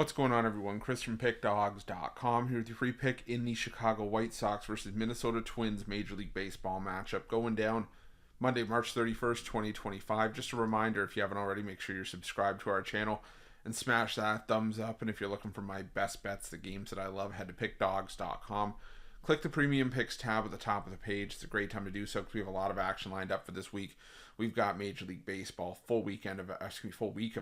What's going on, everyone? Chris from Pickdawgz.com here with your free pick in the Chicago White Sox versus Minnesota Twins Major League Baseball matchup going down Monday, March 31st, 2025. Just a reminder, if you haven't already, make sure you're subscribed to our channel and smash that thumbs up. And if you're looking for my best bets, the games that I love, head to Pickdawgz.com. Click the Premium Picks tab at the top of the page. It's a great time to do so because we have a lot of action lined up for this week. We've got Major League Baseball, full week of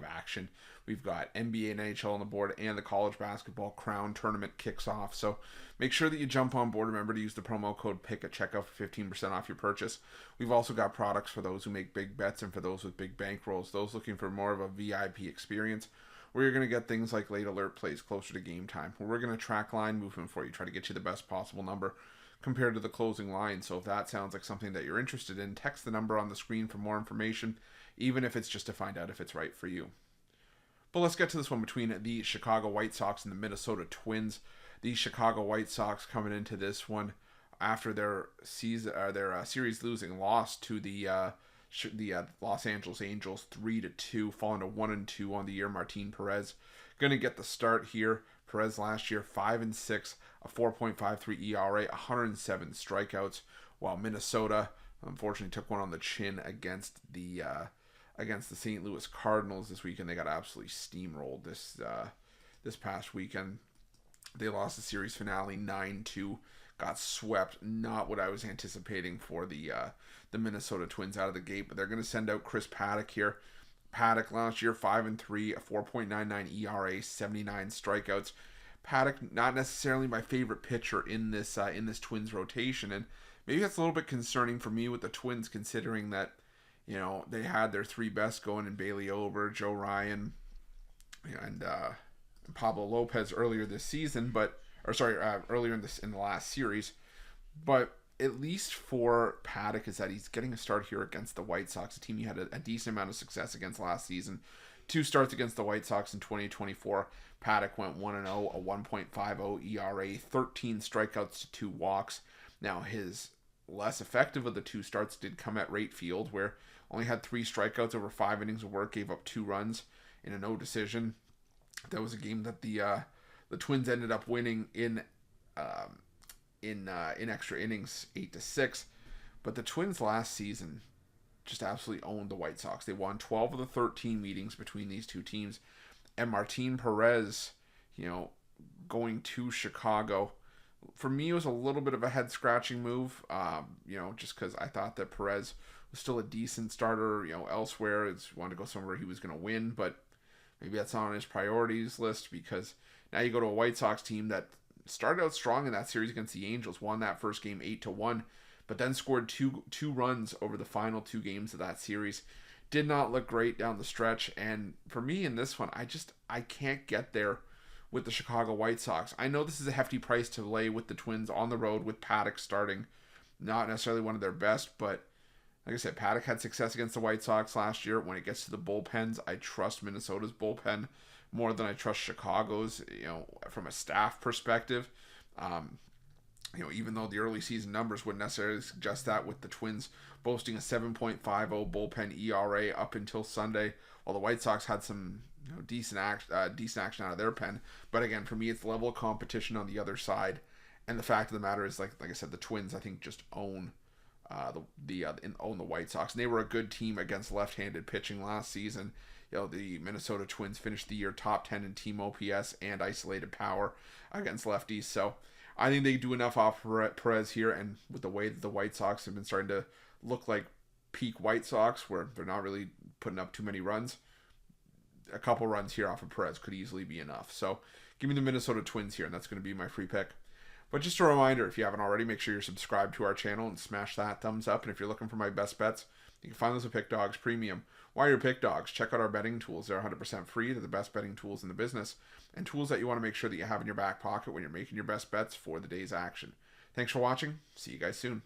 action. We've got NBA and NHL on the board, and the college basketball Crown tournament kicks off. So make sure that you jump on board. Remember to use the promo code PICK at checkout for 15% off your purchase. We've also got products for those who make big bets and for those with big bankrolls, those looking for more of a VIP experience, where you're going to get things like late alert plays closer to game time, where we're going to track line movement for you, try to get you the best possible number compared to the closing line. So if that sounds like something that you're interested in, text the number on the screen for more information, even if it's just to find out if it's right for you. But let's get to this one between the Chicago White Sox and the Minnesota Twins. The Chicago White Sox coming into this one after their series losing loss to the Los Angeles Angels 3-2, falling to 1-2 on the year. Martin Perez going to get the start here. Perez last year 5-6, a 4.53 ERA, 107 strikeouts, while Minnesota unfortunately took one on the chin against the St. Louis Cardinals this weekend. They got absolutely steamrolled this past weekend. They lost the series finale 9-2. Got swept. Not what I was anticipating for the Minnesota Twins out of the gate, but they're going to send out Chris Paddack here. Paddack last year 5-3, a 4.99 ERA, 79 strikeouts. Paddack not necessarily my favorite pitcher in this Twins rotation, and maybe that's a little bit concerning for me with the Twins, considering that they had their three best going in Bailey Ober, Joe Ryan, and Pablo Lopez earlier this season, earlier in the last series. But at least for Paddack is that he's getting a start here against the White Sox, a team he had a decent amount of success against last season. 2 starts against the White Sox in 2024. Paddack went 1-0, a 1.50 ERA, 13 strikeouts to 2 walks. Now, his less effective of the 2 starts did come at Rate Field, where only had 3 strikeouts over 5 innings of work, gave up 2 runs in a no decision. That was a game that the Twins ended up winning in extra innings, 8-6. But the Twins last season just absolutely owned the White Sox. They won 12 of the 13 meetings between these two teams. And Martin Perez, going to Chicago, for me, it was a little bit of a head-scratching move, just because I thought that Perez was still a decent starter, elsewhere. He wanted to go somewhere he was going to win, but maybe that's not on his priorities list, because now you go to a White Sox team that started out strong in that series against the Angels, won that first game 8-1, but then scored two runs over the final 2 games of that series. Did not look great down the stretch, and for me in this one, I can't get there with the Chicago White Sox. I know this is a hefty price to lay with the Twins on the road with Paddack starting. Not necessarily one of their best, but like I said, Paddack had success against the White Sox last year. When it gets to the bullpens, I trust Minnesota's bullpen more than I trust Chicago's, from a staff perspective. Even though the early season numbers wouldn't necessarily suggest that, with the Twins boasting a 7.50 bullpen ERA up until Sunday, while the White Sox had some decent action out of their pen. But again, for me, it's the level of competition on the other side, and the fact of the matter is, like I said, the Twins I think just own the White Sox, and they were a good team against left-handed pitching last season. The Minnesota Twins finished the year top 10 in team OPS and isolated power against lefties. So I think they do enough off Perez here, and with the way that the White Sox have been starting to look like peak White Sox, where they're not really putting up too many runs, a couple runs here off of Perez could easily be enough. So give me the Minnesota Twins here, and that's going to be my free pick. But just a reminder, if you haven't already, make sure you're subscribed to our channel and smash that thumbs up. And if you're looking for my best bets, you can find those at Pick Dawgz Premium. While you're Pick Dawgz, check out our betting tools. They're 100% free. They're the best betting tools in the business, and tools that you want to make sure that you have in your back pocket when you're making your best bets for the day's action. Thanks for watching. See you guys soon.